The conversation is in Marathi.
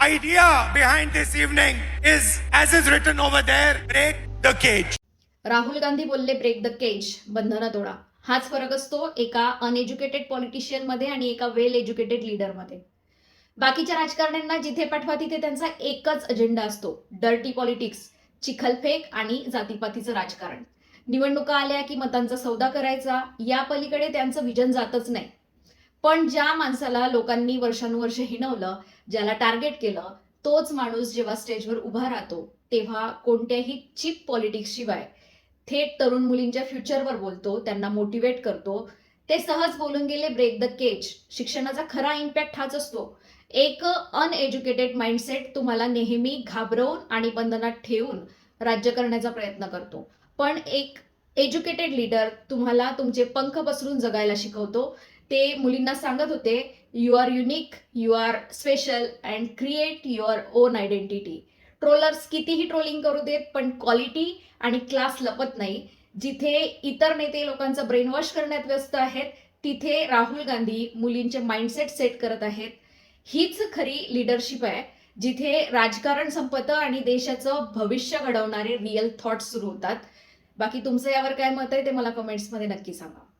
idea behind this evening is, as is written over there, break the cage. Rahul Gandhi बोलले ब्रेक द केज, बंधनं तोडा. हाच फरक असतो एका अनएज्युकेटेड पॉलिटिशियन मध्ये आणि एका वेल एज्युकेटेड लीडर मध्ये. बाकीच्या राजकारण्यांना जिथे पाठवा तिथे त्यांचा एकच अजेंडा असतो, डर्टी पॉलिटिक्स, चिखलफेक आणि जातीपातीचं राजकारण. निवडणुका आल्या की मतांचा सौदा करायचा, या पलीकडे त्यांचं विजन जातच नाही. पण ज्या माणसाला लोकांनी वर्षानुवर्ष हिणवलं, ज्याला टार्गेट केलं, तोच माणूस जेव्हा स्टेजवर उभा राहतो तेव्हा कोणत्याही चीप पॉलिटिक्स शिवाय थेट तरुण मुलींच्या फ्युचरवर बोलतो, त्यांना मोटिवेट करतो. ते सहज बोलून गेले ब्रेक द केज. शिक्षणाचा खरा इम्पॅक्ट हाच असतो. एक अनएज्युकेटेड माइंडसेट तुम्हाला नेहमी घाबरवून आणि बंधनात ठेवून राज्य करण्याचा प्रयत्न करतो, पण एक एज्युकेटेड लीडर तुम्हाला तुमचे पंख पसरून जगायला शिकवतो. ते मुलींना सांगत होते, you are unique, you are special and create your own identity. Trollers कितीही ट्रोलिंग करू देत, पण क्वालिटी आणि क्लास लपत नाही. जिथे इतर नेते लोकांचं ब्रेनवॉश करण्यात व्यस्त आहेत, तिथे राहुल गांधी मुलींचे माइंडसेट सेट करत आहेत. हीच खरी लीडरशिप आहे, जिथे राजकारण संपतं आणि देशाचं भविष्य घडवणारे रिअल थॉट्स सुरू होतात. बाकी तुमचं यावर काय मत आहे ते मला कमेंट्समध्ये नक्की सांगा.